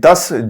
10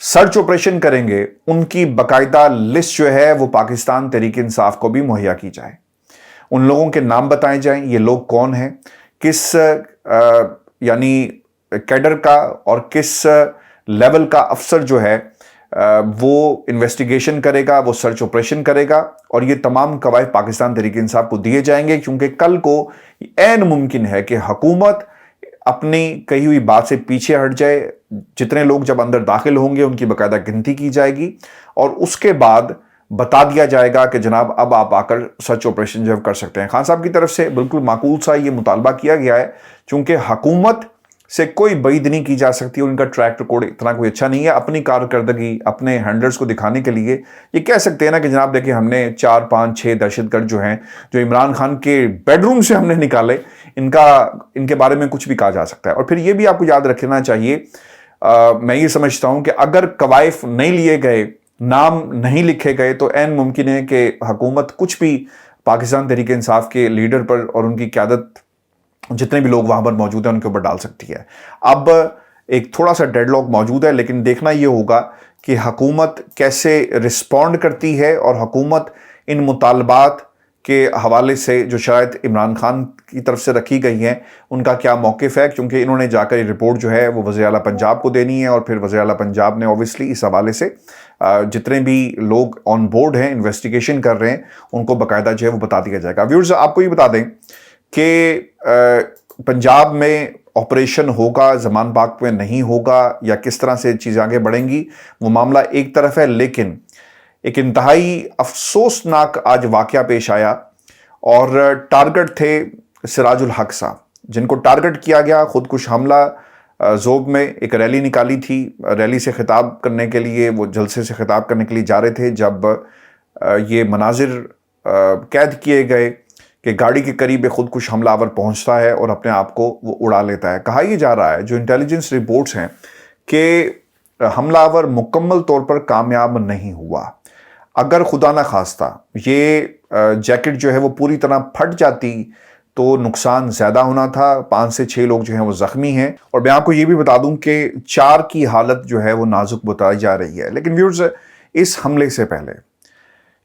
search operation کریں گے ان کی باقاعدہ لسٹ جو ہے وہ پاکستان تحریک انصاف کو بھی مہیا کی جائے، ان لوگوں کے نام بتائے جائیں، یہ لوگ کون ہیں، کس یعنی کیڈر کا اور کس لیول کا افسر جو ہے وہ انویسٹیگیشن کرے گا، وہ سرچ آپریشن کرے گا، اور یہ تمام قواعد پاکستان تحریک انصاف کو دیے جائیں گے، کیونکہ کل کو عین ممکن ہے کہ حکومت اپنی کہی ہوئی بات سے پیچھے ہٹ جائے، جتنے لوگ جب اندر داخل ہوں گے ان کی باقاعدہ گنتی کی جائے گی، اور اس کے بعد بتا دیا جائے گا کہ جناب اب آپ آ کر سرچ آپریشن جو کر سکتے ہیں۔ خان صاحب کی طرف سے بالکل معقول سا یہ مطالبہ کیا گیا ہے، چونکہ حکومت سے کوئی بعید نہیں کی جا سکتی، ان کا ٹریک ریکارڈ اتنا کوئی اچھا نہیں ہے، اپنی کارکردگی اپنے ہینڈلرز کو دکھانے کے لیے یہ کہہ سکتے ہیں نا کہ جناب دیکھیں ہم نے 4 5 6 دہشت گرد جو ہیں جو عمران خان کے بیڈ روم سے ہم نے نکالے، ان کے بارے میں کچھ بھی کہا جا سکتا ہے۔ اور پھر یہ بھی آپ کو یاد رکھنا چاہیے، میں یہ سمجھتا ہوں کہ اگر قوائف نہیں لیے گئے، نام نہیں لکھے گئے، تو عین ممکن ہے کہ حکومت کچھ بھی پاکستان تحریک انصاف کے لیڈر پر اور ان کی قیادت جتنے بھی لوگ وہاں پر موجود ہیں ان کے اوپر ڈال سکتی ہے۔ اب ایک تھوڑا سا ڈیڈ لاک موجود ہے، لیکن دیکھنا یہ ہوگا کہ حکومت کیسے رسپونڈ کرتی ہے، اور حکومت ان مطالبات کے حوالے سے جو شاید عمران خان کی طرف سے رکھی گئی ہیں ان کا کیا موقف ہے، کیونکہ انہوں نے جا کر یہ رپورٹ جو ہے وہ وزیر اعلیٰ پنجاب کو دینی ہے، اور پھر وزیر اعلیٰ پنجاب نے اوبویسلی اس حوالے سے جتنے بھی لوگ آن بورڈ ہیں انویسٹیگیشن کر رہے ہیں ان کو باقاعدہ جو ہے وہ بتا دیا جائے گا۔ ویورز آپ کو یہ بتا دیں کہ پنجاب میں آپریشن ہوگا، زمان پاک میں نہیں ہوگا، یا کس طرح سے چیزیں آگے بڑھیں گی وہ معاملہ ایک طرف ہے، لیکن ایک انتہائی افسوسناک آج واقعہ پیش آیا، اور ٹارگٹ تھے سراج الحق صاحب، جن کو ٹارگٹ کیا گیا۔ خودکش حملہ ذوب میں ایک ریلی نکالی تھی، ریلی سے خطاب کرنے کے لیے، وہ جلسے سے خطاب کرنے کے لیے جا رہے تھے، جب یہ مناظر قید کیے گئے کہ گاڑی کے قریب خودکش حملہ آور پہنچتا ہے اور اپنے آپ کو وہ اڑا لیتا ہے۔ کہا یہ جا رہا ہے، جو انٹیلیجنس رپورٹس ہیں، کہ حملہ آور مکمل طور پر کامیاب نہیں ہوا۔ اگر خدا نہ خواستہ یہ جیکٹ جو ہے وہ پوری طرح پھٹ جاتی تو نقصان زیادہ ہونا تھا، 5 سے 6 لوگ جو ہیں وہ زخمی ہیں، اور میں آپ کو یہ بھی بتا دوں کہ 4 کی حالت جو ہے وہ نازک بتائی جا رہی ہے۔ لیکن ویورز، اس حملے سے پہلے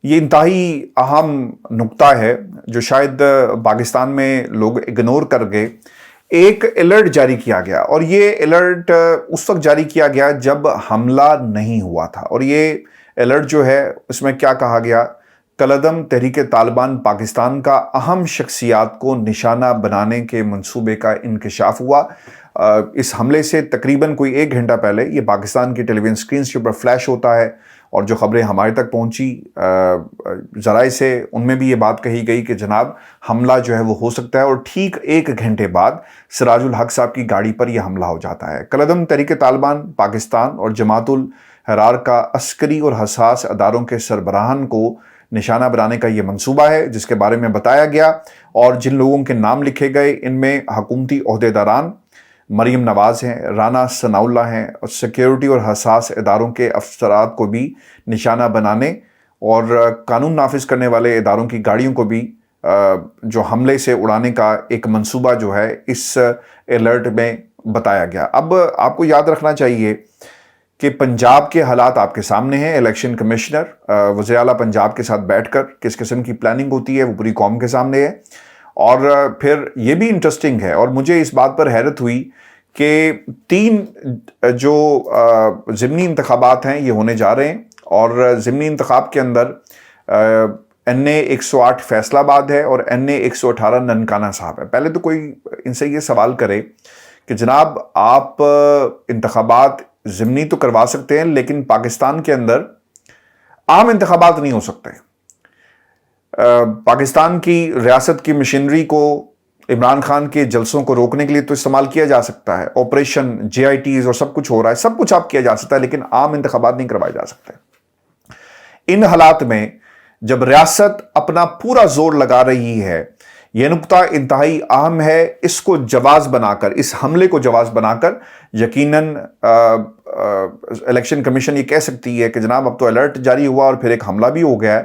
یہ انتہائی اہم نقطہ ہے جو شاید پاکستان میں لوگ اگنور کر گئے۔ ایک الرٹ جاری کیا گیا، اور یہ الرٹ اس وقت جاری کیا گیا جب حملہ نہیں ہوا تھا، اور یہ الرٹ جو ہے اس میں کیا کہا گیا، کالعدم تحریک طالبان پاکستان کا اہم شخصیات کو نشانہ بنانے کے منصوبے کا انکشاف ہوا۔ اس حملے سے تقریباً کوئی 1 گھنٹہ پہلے یہ پاکستان کی ٹیلی ویژن سکرینز کے اوپر فلیش ہوتا ہے، اور جو خبریں ہمارے تک پہنچی ذرائع سے، ان میں بھی یہ بات کہی گئی کہ جناب حملہ جو ہے وہ ہو سکتا ہے، اور ٹھیک 1 گھنٹے بعد سراج الحق صاحب کی گاڑی پر یہ حملہ ہو جاتا ہے۔ کالعدم تحریک طالبان پاکستان اور جماعت الحرار کا عسکری اور حساس اداروں کے سربراہان کو نشانہ بنانے کا یہ منصوبہ ہے، جس کے بارے میں بتایا گیا، اور جن لوگوں کے نام لکھے گئے ان میں حکومتی عہدیداران مریم نواز ہیں، رانا ثناء اللہ ہیں، اور سیکیورٹی اور حساس اداروں کے افسرات کو بھی نشانہ بنانے، اور قانون نافذ کرنے والے اداروں کی گاڑیوں کو بھی جو حملے سے اڑانے کا ایک منصوبہ جو ہے اس الرٹ میں بتایا گیا۔ اب آپ کو یاد رکھنا چاہیے کہ پنجاب کے حالات آپ کے سامنے ہیں۔ الیکشن کمشنر وزیر اعلیٰ پنجاب کے ساتھ بیٹھ کر کس قسم کی پلاننگ ہوتی ہے وہ پوری قوم کے سامنے ہے، اور پھر یہ بھی انٹرسٹنگ ہے، اور مجھے اس بات پر حیرت ہوئی کہ 3 جو ضمنی انتخابات ہیں یہ ہونے جا رہے ہیں، اور ضمنی انتخاب کے اندر NA 108 فیصل آباد ہے اور NA 118 ننکانہ صاحب ہے۔ پہلے تو کوئی ان سے یہ سوال کرے کہ جناب آپ انتخابات ضمنی تو کروا سکتے ہیں، لیکن پاکستان کے اندر عام انتخابات نہیں ہو سکتے۔ پاکستان کی ریاست کی مشینری کو عمران خان کے جلسوں کو روکنے کے لیے تو استعمال کیا جا سکتا ہے، آپریشن JITs اور سب کچھ ہو رہا ہے، سب کچھ آپ کیا جا سکتا ہے، لیکن عام انتخابات نہیں کروائے جا سکتے۔ ان حالات میں جب ریاست اپنا پورا زور لگا رہی ہے، یہ نقطہ انتہائی اہم ہے، اس کو جواز بنا کر، اس حملے کو جواز بنا کر یقیناً الیکشن کمیشن یہ کہہ سکتی ہے کہ جناب اب تو الرٹ جاری ہوا اور پھر ایک حملہ بھی ہو گیا ہے،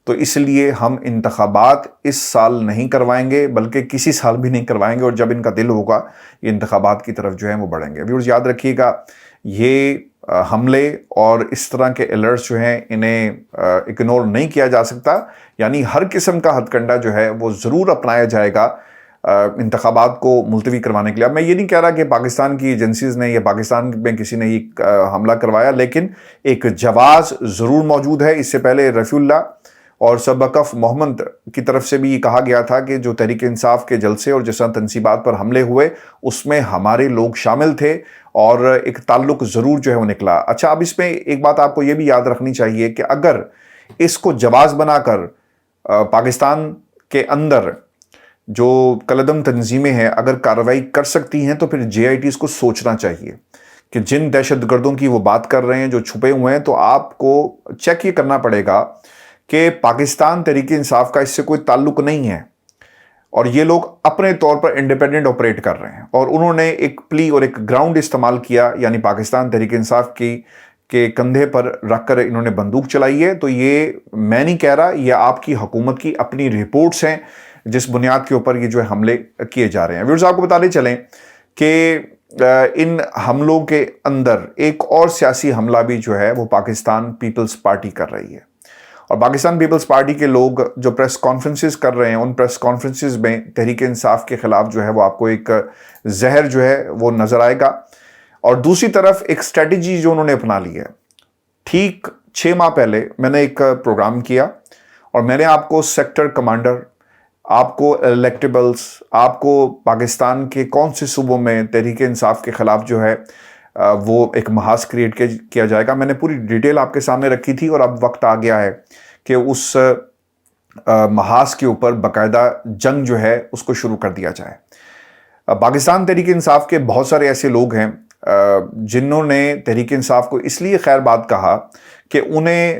تو اس لیے ہم انتخابات اس سال نہیں کروائیں گے، بلکہ کسی سال بھی نہیں کروائیں گے، اور جب ان کا دل ہوگا یہ انتخابات کی طرف جو ہے وہ بڑھیں گے۔ ویورز یاد رکھیے گا، یہ حملے اور اس طرح کے الرٹس جو ہیں انہیں اگنور نہیں کیا جا سکتا، یعنی ہر قسم کا ہتھ کنڈا جو ہے وہ ضرور اپنایا جائے گا انتخابات کو ملتوی کروانے کے لیے۔ اب میں یہ نہیں کہہ رہا کہ پاکستان کی ایجنسیز نے یا پاکستان میں کسی نے یہ حملہ کروایا، لیکن ایک جواز ضرور موجود ہے۔ اس سے پہلے رفیع اللہ اور سبکف محمد کی طرف سے بھی یہ کہا گیا تھا کہ جو تحریک انصاف کے جلسے اور جس طرح تنصیبات پر حملے ہوئے اس میں ہمارے لوگ شامل تھے اور ایک تعلق ضرور جو ہے وہ نکلا۔ اچھا، اب اس میں ایک بات آپ کو یہ بھی یاد رکھنی چاہیے کہ اگر اس کو جواز بنا کر پاکستان کے اندر جو کالعدم تنظیمیں ہیں اگر کارروائی کر سکتی ہیں تو پھر جے آئی ٹیز کو سوچنا چاہیے کہ جن دہشت گردوں کی وہ بات کر رہے ہیں جو چھپے ہوئے ہیں، تو آپ کو چیک یہ کرنا پڑے گا کہ پاکستان تحریک انصاف کا اس سے کوئی تعلق نہیں ہے اور یہ لوگ اپنے طور پر انڈیپینڈنٹ آپریٹ کر رہے ہیں، اور انہوں نے ایک پلی اور ایک گراؤنڈ استعمال کیا، یعنی پاکستان تحریک انصاف کے کندھے پر رکھ کر انہوں نے بندوق چلائی ہے۔ تو یہ میں نہیں کہہ رہا، یہ آپ کی حکومت کی اپنی رپورٹس ہیں جس بنیاد کے اوپر یہ جو ہے حملے کیے جا رہے ہیں۔ ویورز، آپ کو بتاتے چلیں کہ ان حملوں کے اندر ایک اور سیاسی حملہ بھی جو ہے وہ پاکستان پیپلز پارٹی کر رہی ہے، اور پاکستان پیپلز پارٹی کے لوگ جو پریس کانفرنسز کر رہے ہیں ان پریس کانفرنسز میں تحریک انصاف کے خلاف جو ہے وہ آپ کو ایک زہر جو ہے وہ نظر آئے گا، اور دوسری طرف ایک اسٹریٹجی جو انہوں نے اپنا لی ہے۔ ٹھیک 6 ماہ پہلے میں نے ایک پروگرام کیا اور میں نے آپ کو سیکٹر کمانڈر، آپ کو الیکٹیبلز، آپ کو پاکستان کے کون سے صوبوں میں تحریک انصاف کے خلاف جو ہے وہ ایک محاذ کریٹ کیا جائے گا، میں نے پوری ڈیٹیل آپ کے سامنے رکھی تھی، اور اب وقت آ گیا ہے کہ اس محاذ کے اوپر باقاعدہ جنگ جو ہے اس کو شروع کر دیا جائے۔ پاکستان تحریک انصاف کے بہت سارے ایسے لوگ ہیں جنہوں نے تحریک انصاف کو اس لیے خیر بات کہا کہ انہیں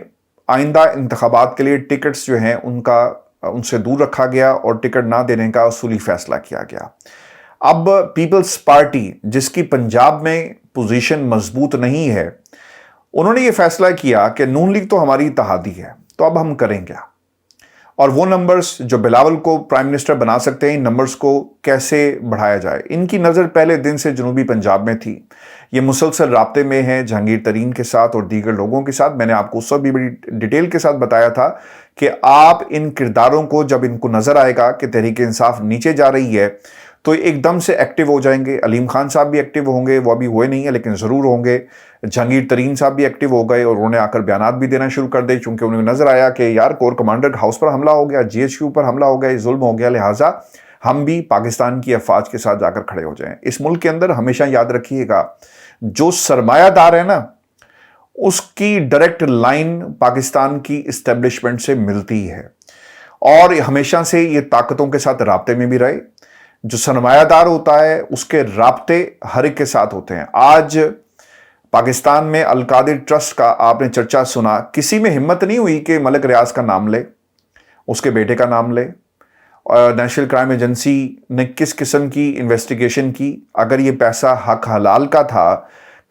آئندہ انتخابات کے لیے ٹکٹس جو ہیں ان سے دور رکھا گیا اور ٹکٹ نہ دینے کا اصولی فیصلہ کیا گیا۔ اب پیپلز پارٹی جس کی پنجاب میں پوزیشن مضبوط نہیں ہے، انہوں نے یہ فیصلہ کیا کہ نون لیگ تو ہماری اتحادی ہے، تو اب ہم کریں کیا، اور وہ نمبرز جو بلاول کو پرائم منسٹر بنا سکتے ہیں ان نمبرز کو کیسے بڑھایا جائے۔ ان کی نظر پہلے دن سے جنوبی پنجاب میں تھی، یہ مسلسل رابطے میں ہیں جہانگیر ترین کے ساتھ اور دیگر لوگوں کے ساتھ۔ میں نے آپ کو اس وقت بھی بڑی ڈیٹیل کے ساتھ بتایا تھا کہ آپ ان کرداروں کو جب ان کو نظر آئے گا کہ تحریک انصاف نیچے جا رہی ہے تو ایک دم سے ایکٹیو ہو جائیں گے۔ علیم خان صاحب بھی ایکٹیو ہوں گے، وہ ابھی ہوئے نہیں ہیں لیکن ضرور ہوں گے۔ جہانگیر ترین صاحب بھی ایکٹیو ہو گئے اور انہوں نے آ کر بیانات بھی دینا شروع کر دے، چونکہ انہیں نظر آیا کہ یار کور کمانڈر ہاؤس پر حملہ ہو گیا، جی ایچ کیو پر حملہ ہو گیا، ظلم ہو گیا، لہٰذا ہم بھی پاکستان کی افواج کے ساتھ جا کر کھڑے ہو جائیں۔ اس ملک کے اندر ہمیشہ یاد رکھیے گا، جو سرمایہ دار ہے نا اس کی ڈائریکٹ لائن پاکستان کی اسٹیبلشمنٹ سے ملتی ہے، اور ہمیشہ سے یہ طاقتوں کے ساتھ رابطے میں بھی رہے۔ جو سرمایہ دار ہوتا ہے اس کے رابطے ہر ایک کے ساتھ ہوتے ہیں۔ آج پاکستان میں القادر ٹرسٹ کا آپ نے چرچا سنا، کسی میں ہمت نہیں ہوئی کہ ملک ریاض کا نام لے، اس کے بیٹے کا نام لے، اور نیشنل کرائم ایجنسی نے کس قسم کی انویسٹیگیشن کی۔ اگر یہ پیسہ حق حلال کا تھا،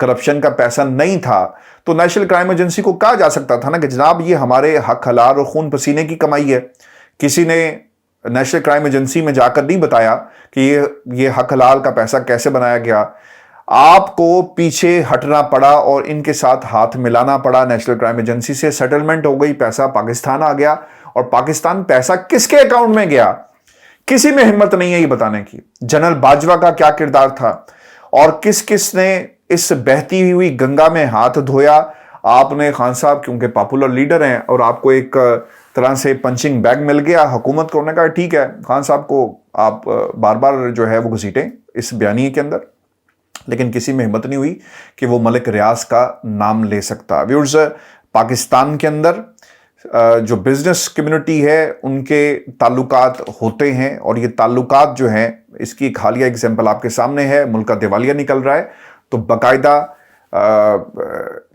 کرپشن کا پیسہ نہیں تھا، تو نیشنل کرائم ایجنسی کو کہا جا سکتا تھا نا کہ جناب یہ ہمارے حق حلال اور خون پسینے کی کمائی ہے۔ کسی نے نیشنل کرائم ایجنسی میں جا کر نہیں بتایا کہ یہ حق حلال کا پیسہ کیسے بنایا گیا۔ آپ کو پیچھے ہٹنا پڑا اور ان کے ساتھ ہاتھ ملانا پڑا، نیشنل کرائم ایجنسی سے سیٹلمنٹ ہو گئی، پیسہ پاکستان آ گیا، اور پاکستان پیسہ کس کے اکاؤنٹ میں گیا کسی میں ہمت نہیں ہے یہ بتانے کی۔ جنرل باجوہ کا کیا کردار تھا اور کس کس نے اس بہتی ہوئی گنگا میں ہاتھ دھویا۔ آپ نے خان صاحب کیونکہ پاپولر لیڈر ہیں اور آپ کو ایک طرح سے پنچنگ بیگ مل گیا حکومت کو، نے کہا ٹھیک ہے خان صاحب کو آپ بار بار جو ہے وہ گھسیٹیں اس بیانیے کے اندر، لیکن کسی میں ہمت نہیں ہوئی کہ وہ ملک ریاض کا نام لے سکتا۔ ویورز، پاکستان کے اندر جو بزنس کمیونٹی ہے ان کے تعلقات ہوتے ہیں، اور یہ تعلقات جو ہیں اس کی ایک حالیہ اگزامپل آپ کے سامنے ہے۔ ملک کا دیوالیہ نکل رہا ہے تو باقاعدہ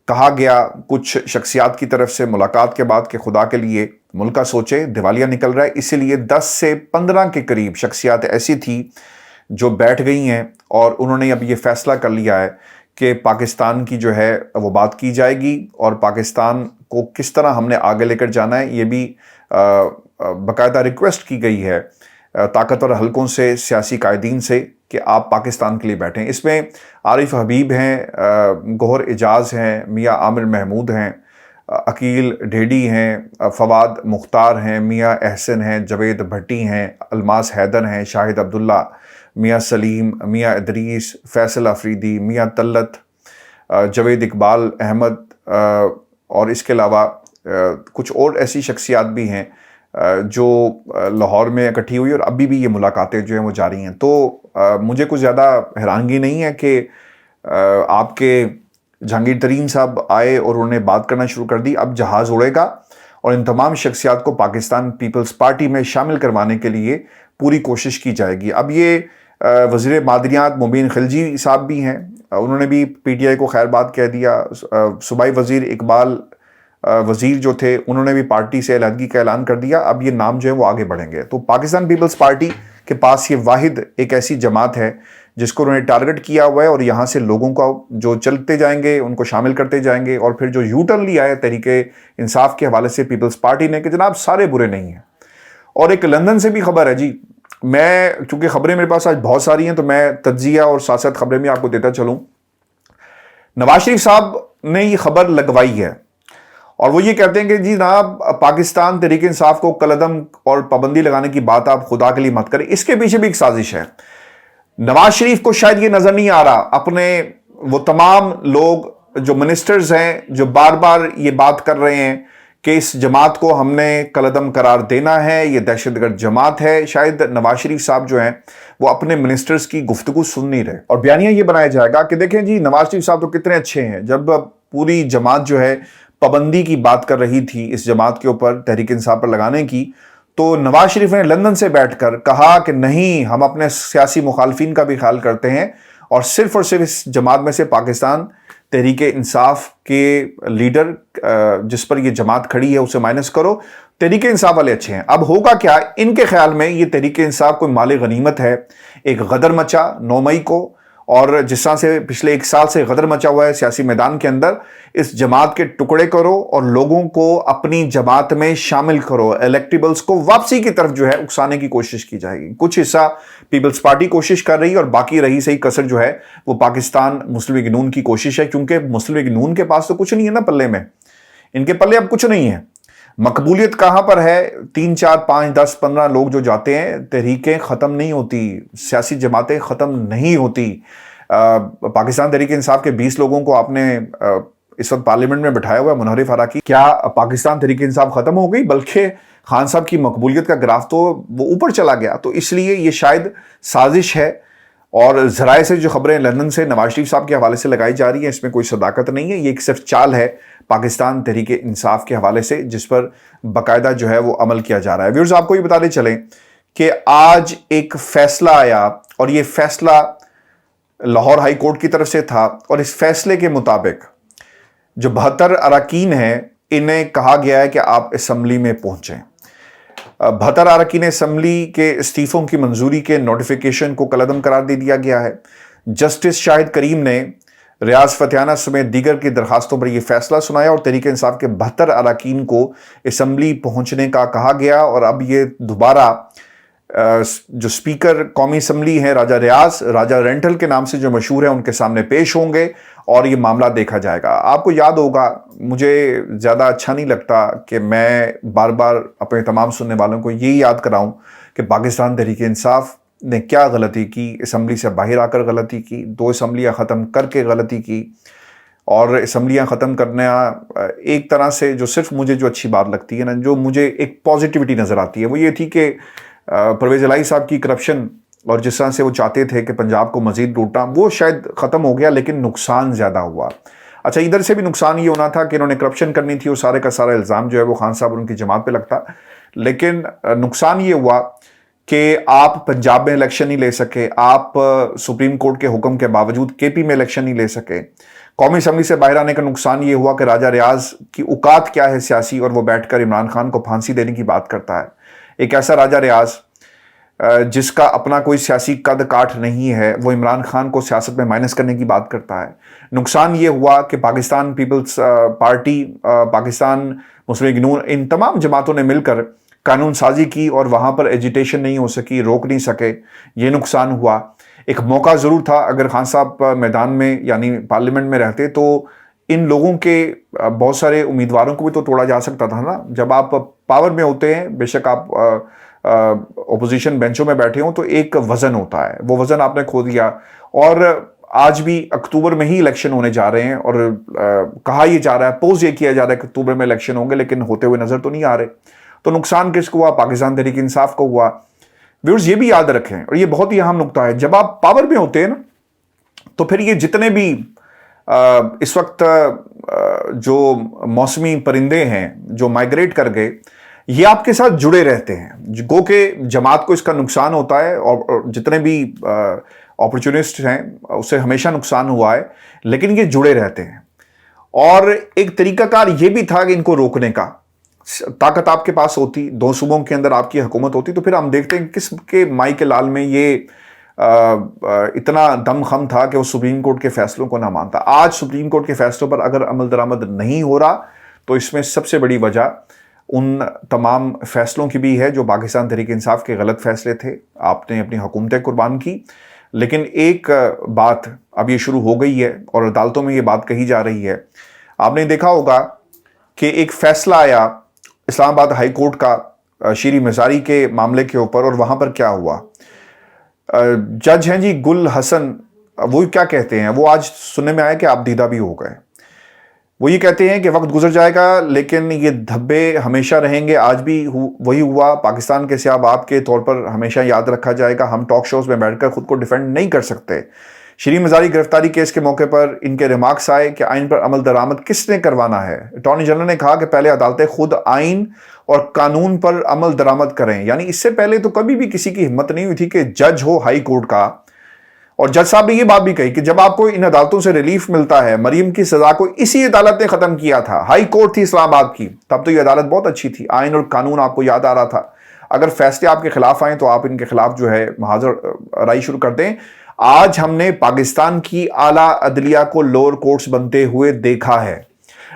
کہا گیا کچھ شخصیات کی طرف سے ملاقات کے بعد کہ خدا کے لیے ملک کا سوچے، دیوالیہ نکل رہا ہے، اسی لیے 10 سے 15 کے قریب شخصیات ایسی تھی جو بیٹھ گئی ہیں اور انہوں نے اب یہ فیصلہ کر لیا ہے کہ پاکستان کی جو ہے وہ بات کی جائے گی، اور پاکستان کو کس طرح ہم نے آگے لے کر جانا ہے یہ بھی باقاعدہ ریکویسٹ کی گئی ہے طاقتور حلقوں سے، سیاسی قائدین سے، کہ آپ پاکستان کے لیے بیٹھیں. اس میں عارف حبیب ہیں, گوہر اعجاز ہیں, میاں عامر محمود ہیں, عقیل ڈھیڈی ہیں, فواد مختار ہیں, میاں احسن ہیں, جوید بھٹی ہیں, الماس حیدر ہیں, شاہد عبداللہ, میاں سلیم, میاں ادریس, فیصل افریدی, میاں طلت, جوید اقبال احمد, اور اس کے علاوہ کچھ اور ایسی شخصیات بھی ہیں جو لاہور میں اکٹھی ہوئی, اور ابھی بھی یہ ملاقاتیں جو ہیں وہ جاری ہیں. تو مجھے کچھ زیادہ حیرانگی نہیں ہے کہ آپ کے جہانگیر ترین صاحب آئے اور انہوں نے بات کرنا شروع کر دی. اب جہاز اڑے گا اور ان تمام شخصیات کو پاکستان پیپلز پارٹی میں شامل کروانے کے لیے پوری کوشش کی جائے گی. اب یہ وزیر مادریات مبین خلجی صاحب بھی ہیں, انہوں نے بھی پی ٹی آئی کو خیر بات کہہ دیا. صوبائی وزیر اقبال وزیر جو تھے انہوں نے بھی پارٹی سے علیحدگی کا اعلان کر دیا. اب یہ نام جو ہے وہ آگے بڑھیں گے. تو پاکستان پیپلز پارٹی کے پاس یہ واحد ایک ایسی جماعت ہے جس کو انہوں نے ٹارگٹ کیا ہوا ہے, اور یہاں سے لوگوں کو جو چلتے جائیں گے ان کو شامل کرتے جائیں گے. اور پھر جو یو ٹرن لیا ہے تحریک انصاف کے حوالے سے پیپلز پارٹی نے کہ جناب سارے برے نہیں ہیں. اور ایک لندن سے بھی خبر ہے جی, میں چونکہ خبریں میرے پاس آج بہت ساری ہیں تو میں تجزیہ اور ساتھ ساتھ خبریں بھی آپ کو دیتا چلوں. نواز شریف صاحب نے یہ خبر لگوائی ہے اور وہ یہ کہتے ہیں کہ جی جناب پاکستان تحریک انصاف کو کالعدم اور پابندی لگانے کی بات آپ خدا کے لیے مت کریں. اس کے پیچھے بھی ایک سازش ہے. نواز شریف کو شاید یہ نظر نہیں آ رہا, اپنے وہ تمام لوگ جو منسٹرز ہیں جو بار بار یہ بات کر رہے ہیں کہ اس جماعت کو ہم نے کالعدم قرار دینا ہے, یہ دہشت گرد جماعت ہے, شاید نواز شریف صاحب جو ہیں وہ اپنے منسٹرز کی گفتگو سن نہیں رہے. اور بیانیہ یہ بنایا جائے گا کہ دیکھیں جی نواز شریف صاحب تو کتنے اچھے ہیں. جب پوری جماعت جو ہے پابندی کی بات کر رہی تھی اس جماعت کے اوپر تحریک انصاف پر لگانے کی, تو نواز شریف نے لندن سے بیٹھ کر کہا کہ نہیں, ہم اپنے سیاسی مخالفین کا بھی خیال کرتے ہیں اور صرف اس جماعت میں سے پاکستان تحریک انصاف کے لیڈر جس پر یہ جماعت کھڑی ہے اسے مائنس کرو. تحریک انصاف والے اچھے ہیں. اب ہوگا کیا, ان کے خیال میں یہ تحریک انصاف کوئی مال غنیمت ہے. ایک غدر مچا 9 مئی کو, اور جس طرح سے پچھلے 1 سال سے غدر مچا ہوا ہے سیاسی میدان کے اندر, اس جماعت کے ٹکڑے کرو اور لوگوں کو اپنی جماعت میں شامل کرو. الیکٹیبلز کو واپسی کی طرف جو ہے اکسانے کی کوشش کی جائے گی. کچھ حصہ پیپلز پارٹی کوشش کر رہی ہے اور باقی رہی صحیح کسر جو ہے وہ پاکستان مسلم لیگ نون کی کوشش ہے, کیونکہ مسلم لیگ نون کے پاس تو کچھ نہیں ہے نا پلے میں, ان کے پلے اب کچھ نہیں ہے. مقبولیت کہاں پر ہے؟ 3 4 5 10 15 لوگ جو جاتے ہیں, تحریکیں ختم نہیں ہوتی, سیاسی جماعتیں ختم نہیں ہوتی. پاکستان تحریک انصاف کے 20 لوگوں کو آپ نے اس وقت پارلیمنٹ میں بٹھایا ہوا ہے, منحرف حراکی. کیا پاکستان تحریک انصاف ختم ہو گئی؟ بلکہ خان صاحب کی مقبولیت کا گراف تو وہ اوپر چلا گیا. تو اس لیے یہ شاید سازش ہے, اور ذرائع سے جو خبریں لندن سے نواز شریف صاحب کے حوالے سے لگائی جا رہی ہیں اس میں کوئی صداقت نہیں ہے. یہ ایک صرف چال ہے پاکستان تحریک انصاف کے حوالے سے جس پر باقاعدہ جو ہے وہ عمل کیا جا رہا ہے. ویورز آپ کو یہ بتاتے چلیں کہ آج ایک فیصلہ آیا, اور یہ فیصلہ لاہور ہائی کورٹ کی طرف سے تھا, اور اس فیصلے کے مطابق جو 72 اراکین ہیں انہیں کہا گیا ہے کہ آپ اسمبلی میں پہنچیں. 72 اراکین اسمبلی کے استعفوں کی منظوری کے نوٹیفیکیشن کو کالعدم قرار دے دیا گیا ہے. جسٹس شاہد کریم نے ریاض فتحانہ سمیت دیگر کی درخواستوں پر یہ فیصلہ سنایا, اور تحریک انصاف کے 72 اراکین کو اسمبلی پہنچنے کا کہا گیا. اور اب یہ دوبارہ جو سپیکر قومی اسمبلی ہیں راجہ رینٹل کے نام سے جو مشہور ہیں ان کے سامنے پیش ہوں گے اور یہ معاملہ دیکھا جائے گا. آپ کو یاد ہوگا, مجھے زیادہ اچھا نہیں لگتا کہ میں بار بار اپنے تمام سننے والوں کو یہی یاد کراؤں کہ پاکستان تحریک انصاف نے کیا غلطی کی. اسمبلی سے باہر آ کر غلطی کی, 2 اسمبلیاں ختم کر کے غلطی کی, اور اسمبلیاں ختم کرنا ایک طرح سے جو صرف مجھے جو اچھی بات لگتی ہے نا, جو مجھے ایک پازیٹیوٹی نظر آتی ہے, وہ یہ تھی کہ پرویز الہی صاحب کی کرپشن اور جس طرح سے وہ چاہتے تھے کہ پنجاب کو مزید لوٹنا, وہ شاید ختم ہو گیا لیکن نقصان زیادہ ہوا. اچھا, ادھر سے بھی نقصان یہ ہونا تھا کہ انہوں نے کرپشن کرنی تھی, اور سارے کا سارا الزام جو ہے وہ خان صاحب اور ان کی جماعت پہ لگتا, لیکن نقصان یہ ہوا کہ آپ پنجاب میں الیکشن نہیں لے سکے, آپ سپریم کورٹ کے حکم کے باوجود کے پی میں الیکشن نہیں لے سکے. قومی اسمبلی سے باہر آنے کا نقصان یہ ہوا کہ راجہ ریاض کی اوقات کیا ہے سیاسی, اور وہ بیٹھ کر عمران خان کو پھانسی دینے کی بات کرتا ہے. ایک ایسا راجہ ریاض جس کا اپنا کوئی سیاسی قد کاٹ نہیں ہے, وہ عمران خان کو سیاست میں مائنس کرنے کی بات کرتا ہے. نقصان یہ ہوا کہ پاکستان پیپلز پارٹی, پاکستان مسلم لیگ نون, ان تمام جماعتوں نے مل کر قانون سازی کی اور وہاں پر ایجیٹیشن نہیں ہو سکی, روک نہیں سکے, یہ نقصان ہوا. ایک موقع ضرور تھا، اگر خان صاحب میدان میں یعنی پارلیمنٹ میں رہتے تو ان لوگوں کے بہت سارے امیدواروں کو بھی تو توڑا جا سکتا تھا نا. جب آپ پاور میں ہوتے ہیں، بے شک آپ اپوزیشن بینچوں میں بیٹھے ہوں، تو ایک وزن ہوتا ہے، وہ وزن آپ نے کھو دیا. اور آج بھی اکتوبر میں ہی الیکشن ہونے جا رہے ہیں، اور کہا یہ جا رہا ہے، پوز یہ کیا جا رہا ہے کہ اکتوبر میں الیکشن ہوں گے، لیکن ہوتے ہوئے نظر تو نہیں آ رہے. تو نقصان کس کو ہوا؟ پاکستان تحریک انصاف کو ہوا. ویورز یہ بھی یاد رکھیں، اور یہ بہت ہی اہم نقطہ ہے، جب آپ پاور میں ہوتے ہیں نا تو پھر یہ جتنے بھی اس وقت جو موسمی پرندے ہیں جو مائگریٹ کر گئے، یہ آپ کے ساتھ جڑے رہتے ہیں. گو کہ جماعت کو اس کا نقصان ہوتا ہے، اور جتنے بھی اپرچونسٹ ہیں اسے ہمیشہ نقصان ہوا ہے، لیکن یہ جڑے رہتے ہیں. اور ایک طریقہ کار یہ بھی تھا کہ ان کو روکنے کا، طاقت آپ کے پاس ہوتی، 2 صوبوں کے اندر آپ کی حکومت ہوتی، تو پھر ہم دیکھتے ہیں کس کے مائی کے لال میں یہ اتنا دم خم تھا کہ وہ سپریم کورٹ کے فیصلوں کو نہ مانتا. آج سپریم کورٹ کے فیصلوں پر اگر عمل درآمد نہیں ہو رہا تو اس میں سب سے بڑی وجہ ان تمام فیصلوں کی بھی ہے جو پاکستان تحریک انصاف کے غلط فیصلے تھے. آپ نے اپنی حکومتیں قربان کی. لیکن ایک بات اب یہ شروع ہو گئی ہے اور عدالتوں میں یہ بات کہی جا رہی ہے. آپ نے دیکھا ہوگا کہ ایک فیصلہ آیا اسلام آباد ہائی کورٹ کا شیریں مزاری کے معاملے کے اوپر، اور وہاں پر کیا ہوا؟ جج ہیں جی گل حسن، وہ کیا کہتے ہیں؟ وہ آج سننے میں آیا کہ آپ دیدہ بھی ہو گئے. وہ یہ کہتے ہیں کہ وقت گزر جائے گا لیکن یہ دھبے ہمیشہ رہیں گے. آج بھی وہی ہوا. پاکستان کے سیاہ باب کے طور پر ہمیشہ یاد رکھا جائے گا. ہم ٹاک شوز میں بیٹھ کر خود کو ڈیفینڈ نہیں کر سکتے. شیریں مزاری گرفتاری کیس کے موقع پر ان کے ریمارکس آئے کہ آئین پر عمل درآمد کس نے کروانا ہے. اٹارنی جنرل نے کہا کہ پہلے عدالتیں خود آئین اور قانون پر عمل درآمد کریں. یعنی اس سے پہلے تو کبھی بھی کسی کی ہمت نہیں ہوئی تھی کہ جج ہو ہائی کورٹ کا. اور جج صاحب نے یہ بات بھی کہی کہ جب آپ کو ان عدالتوں سے ریلیف ملتا ہے، مریم کی سزا کو اسی عدالت نے ختم کیا تھا، ہائی کورٹ تھی اسلام آباد کی، تب تو یہ عدالت بہت اچھی تھی، آئین اور قانون آپ کو یاد آ رہا تھا. اگر فیصلے آپ کے خلاف آئیں تو آپ ان کے خلاف جو ہے محاذر رائی شروع کر دیں. آج ہم نے پاکستان کی اعلیٰ عدلیہ کو لوور کورٹس بنتے ہوئے دیکھا ہے.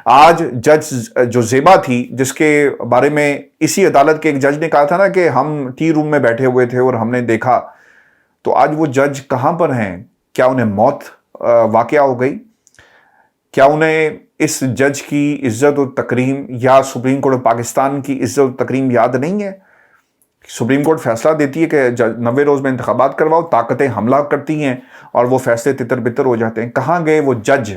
آج جج جو زیبا تھی، جس کے بارے میں اسی عدالت کے ایک جج نے کہا تھا نا کہ ہم ٹی روم میں بیٹھے ہوئے تھے اور ہم نے دیکھا، تو آج وہ جج کہاں پر ہیں؟ کیا انہیں موت واقعہ ہو گئی؟ کیا انہیں اس جج کی عزت و تکریم یا سپریم کورٹ آف پاکستان کی عزت و تکریم یاد نہیں ہے؟ سپریم کورٹ فیصلہ دیتی ہے کہ 90 روز میں انتخابات کرواؤ، طاقتیں حملہ کرتی ہیں اور وہ فیصلے تتر بتر ہو جاتے ہیں. کہاں گئے وہ جج؟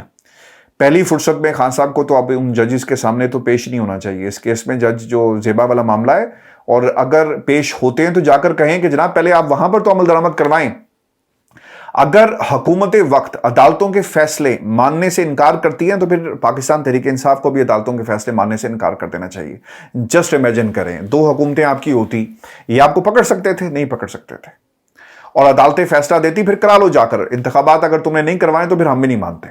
پہلی فرصت میں خان صاحب کو تو اب ان ججز کے سامنے تو پیش نہیں ہونا چاہیے اس کیس میں، جج جو زیبا والا معاملہ ہے. اور اگر پیش ہوتے ہیں تو جا کر کہیں کہ جناب پہلے آپ وہاں پر تو عمل درآمد کروائیں. اگر حکومت وقت عدالتوں کے فیصلے ماننے سے انکار کرتی ہیں تو پھر پاکستان تحریک انصاف کو بھی عدالتوں کے فیصلے ماننے سے انکار کر دینا چاہیے. جسٹ امیجن کریں 2 حکومتیں آپ کی ہوتی، یہ آپ کو پکڑ سکتے تھے؟ نہیں پکڑ سکتے تھے. اور عدالتیں فیصلہ دیتی پھر کرا لو جا کر انتخابات، اگر تم نے نہیں کروائے تو پھر ہم بھی نہیں مانتے.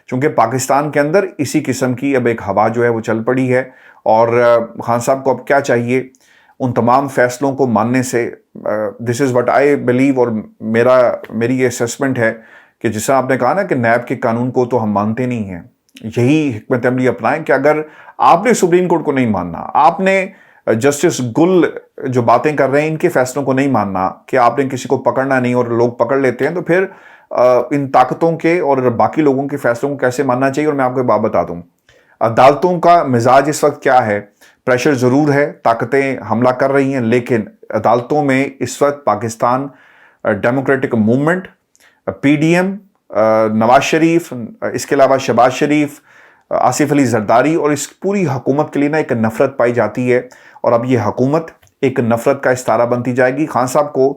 چونکہ پاکستان کے اندر اسی قسم کی اب ایک ہوا جو ہے وہ چل پڑی ہے. اور خان صاحب کو اب کیا چاہیے؟ ان تمام فیصلوں کو ماننے سے دس از وٹ آئی بلیو، اور میری یہ اسیسمنٹ ہے کہ جس طرح آپ نے کہا نا کہ نیب کے قانون کو تو ہم مانتے نہیں ہیں، یہی حکمت عملی اپنائیں کہ اگر آپ نے سپریم کورٹ کو نہیں ماننا، آپ نے جسٹس گل جو باتیں کر رہے ہیں ان کے فیصلوں کو نہیں ماننا، کہ آپ نے کسی کو پکڑنا نہیں اور لوگ پکڑ لیتے ہیں، تو پھر ان طاقتوں کے اور باقی لوگوں کے فیصلوں کو کیسے ماننا چاہیے؟ اور میں آپ کو ایک بات بتا دوں، عدالتوں کا مزاج اس وقت کیا ہے؟ پریشر ضرور ہے، طاقتیں حملہ کر رہی ہیں، لیکن عدالتوں میں اس وقت Pakistan Democratic Movement, P D M, Nawaz Sharif, اس کے علاوہ شہباز شریف، آصف علی زرداری اور اس پوری حکومت کے لیے نا ایک نفرت پائی جاتی ہے. اور اب یہ حکومت ایک نفرت کا استارہ بنتی جائے گی. خان صاحب کو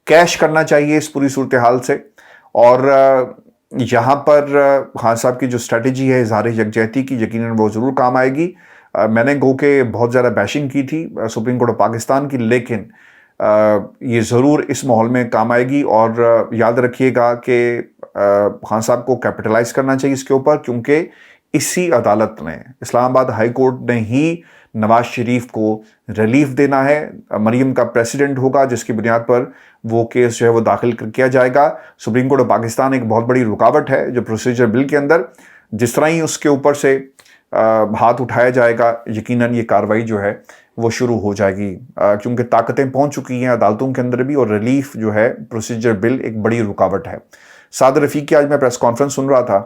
کیش کرنا چاہیے اس پوری صورتحال سے. اور یہاں پر خان صاحب کی جو اسٹریٹجی ہے اظہار یکجہتی کی، یقیناً وہ ضرور کام آئے گی. میں نے گو کہ بہت زیادہ بیشنگ کی تھی سپریم کورٹ آف پاکستان کی، لیکن یہ ضرور اس ماحول میں کام آئے گی. اور یاد رکھیے گا کہ خان صاحب کو کیپٹلائز کرنا چاہیے اس کے اوپر، کیونکہ اسی عدالت نے، اسلام آباد ہائی کورٹ نے ہی نواز شریف کو ریلیف دینا ہے. مریم کا پریسیڈنٹ ہوگا جس کی بنیاد پر وہ کیس جو ہے وہ داخل کیا جائے گا. سپریم کورٹ آف پاکستان ایک بہت بڑی رکاوٹ ہے جو پروسیجر بل کے اندر، جس طرح ہی اس کے اوپر سے ہاتھ اٹھایا جائے گا یقیناً یہ کارروائی جو ہے وہ شروع ہو جائے گی، کیونکہ طاقتیں پہنچ چکی ہیں عدالتوں کے اندر بھی، اور ریلیف جو ہے پروسیجر بل ایک بڑی رکاوٹ ہے۔ سعد رفیق کی آج میں پریس کانفرنس سن رہا تھا،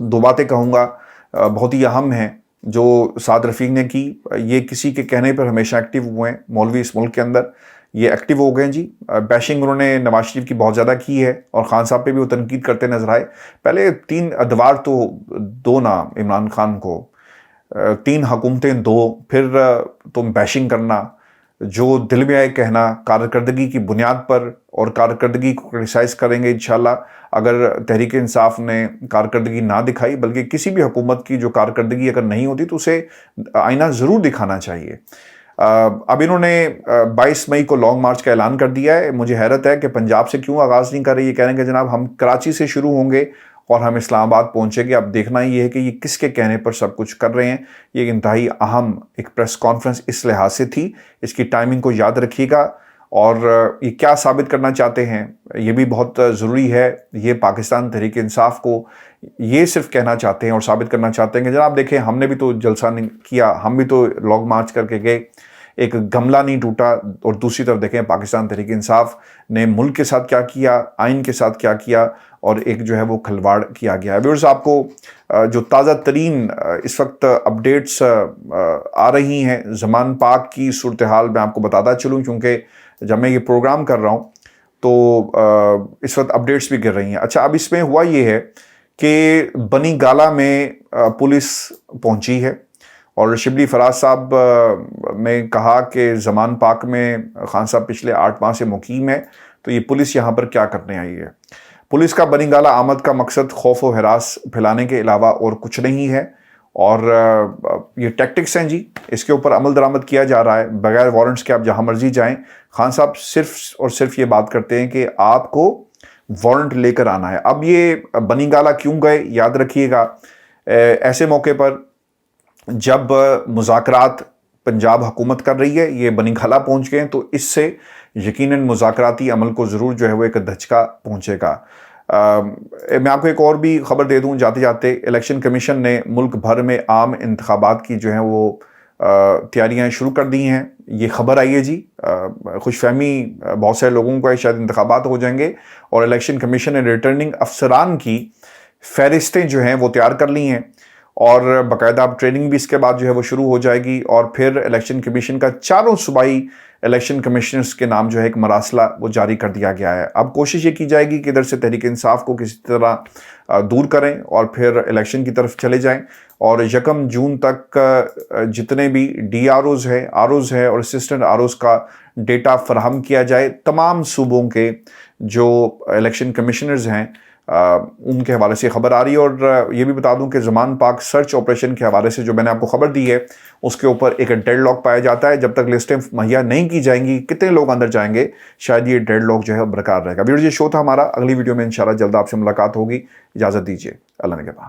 دو باتیں کہوں گا بہت ہی اہم ہیں جو سعد رفیق نے کی۔ یہ کسی کے کہنے پر ہمیشہ ایکٹیو ہوئے ہیں مولوی اس ملک کے اندر، یہ ایکٹیو ہو گئے جی۔ بیشنگ انہوں نے نواز شریف کی بہت زیادہ کی ہے، اور خان صاحب پہ بھی وہ تنقید کرتے نظر آئے۔ پہلے 3 ادوار تو دو نا عمران خان کو، 3 حکومتیں دو، پھر تم بیشنگ کرنا، جو دل میں آئے کہنا، کارکردگی کی بنیاد پر، اور کارکردگی کو کرٹیسائز کریں گے انشاءاللہ۔ اگر تحریک انصاف نے کارکردگی نہ دکھائی، بلکہ کسی بھی حکومت کی جو کارکردگی اگر نہیں ہوتی تو اسے آئینہ ضرور دکھانا چاہیے۔ اب انہوں نے 22 مئی کو لانگ مارچ کا اعلان کر دیا ہے۔ مجھے حیرت ہے کہ پنجاب سے کیوں آغاز نہیں کر رہی، یہ کہہ رہے ہیں کہ جناب ہم کراچی سے شروع ہوں گے اور ہم اسلام آباد پہنچیں گے۔ اب دیکھنا یہ ہے کہ یہ کس کے کہنے پر سب کچھ کر رہے ہیں۔ یہ انتہائی اہم ایک پریس کانفرنس اس لحاظ سے تھی، اس کی ٹائمنگ کو یاد رکھیے گا، اور یہ کیا ثابت کرنا چاہتے ہیں یہ بھی بہت ضروری ہے۔ یہ پاکستان تحریک انصاف کو یہ صرف کہنا چاہتے ہیں اور ثابت کرنا چاہتے ہیں کہ جناب دیکھیں ہم نے بھی تو جلسہ نہیں کیا، ہم بھی تو لانگ مارچ کر کے گئے، ایک گملہ نہیں ٹوٹا۔ اور دوسری طرف دیکھیں پاکستان تحریک انصاف نے ملک کے ساتھ کیا کیا، آئین کے ساتھ کیا کیا، اور ایک جو ہے وہ کھلواڑ کیا گیا ہے۔ ویورز، آپ کو جو تازہ ترین اس وقت اپڈیٹس آ رہی ہیں زمان پاک کی صورتحال میں آپ کو بتاتا چلوں، کیونکہ جب میں یہ پروگرام کر رہا ہوں تو اس وقت اپڈیٹس بھی گر رہی ہیں۔ اچھا، اب اس میں ہوا یہ ہے کہ بنی گالہ میں پولیس پہنچی ہے، اور شبلی فراز صاحب نے کہا کہ زمان پاک میں خان صاحب پچھلے 8 ماہ سے مقیم ہے، تو یہ پولیس یہاں پر کیا کرنے آئی ہے۔ پولیس کا بنی گالہ آمد کا مقصد خوف و ہراس پھیلانے کے علاوہ اور کچھ نہیں ہے، اور یہ ٹیکٹکس ہیں جی، اس کے اوپر عمل درآمد کیا جا رہا ہے بغیر وارنٹس کے۔ آپ جہاں مرضی جائیں، خان صاحب صرف اور صرف یہ بات کرتے ہیں کہ آپ کو وارنٹ لے کر آنا ہے۔ اب یہ بنی گالہ کیوں گئے، یاد رکھیے گا ایسے موقع پر جب مذاکرات پنجاب حکومت کر رہی ہے، یہ بنی گالہ پہنچ گئے ہیں، تو اس سے یقیناً مذاکراتی عمل کو ضرور جو ہے وہ ایک دھچکا پہنچے گا۔ میں آپ کو ایک اور بھی خبر دے دوں جاتے جاتے، الیکشن کمیشن نے ملک بھر میں عام انتخابات کی جو ہیں وہ تیاریاں شروع کر دی ہیں۔ یہ خبر آئی ہے جی، خوش فہمی بہت سے لوگوں کو ہے شاید انتخابات ہو جائیں گے، اور الیکشن کمیشن نے ریٹرننگ افسران کی فہرستیں جو ہیں وہ تیار کر لی ہیں، اور باقاعدہ اب ٹریننگ بھی اس کے بعد جو ہے وہ شروع ہو جائے گی، اور پھر الیکشن کمیشن کا 4 صوبائی الیکشن کمیشنرز کے نام جو ہے ایک مراسلہ وہ جاری کر دیا گیا ہے۔ اب کوشش یہ کی جائے گی کہ ادھر سے تحریک انصاف کو کسی طرح دور کریں اور پھر الیکشن کی طرف چلے جائیں، اور 1 جون تک جتنے بھی ڈی آر اوز ہے، آر اوز ہے اور اسسٹنٹ آر اوز کا ڈیٹا فراہم کیا جائے تمام صوبوں کے جو الیکشن کمیشنرز ہیں، ان کے حوالے سے خبر آ رہی ہے۔ اور یہ بھی بتا دوں کہ زمان پاک سرچ آپریشن کے حوالے سے جو میں نے آپ کو خبر دی ہے، اس کے اوپر ایک ڈیڈ لاک پایا جاتا ہے۔ جب تک لسٹیں مہیا نہیں کی جائیں گی کتنے لوگ اندر جائیں گے، شاید یہ ڈیڈ لاک جو ہے برقرار رہے گا۔ ویڈیو یہ شو تھا ہمارا، اگلی ویڈیو میں انشاءاللہ جلد آپ سے ملاقات ہوگی۔ اجازت دیجیے، اللہ نگہبان۔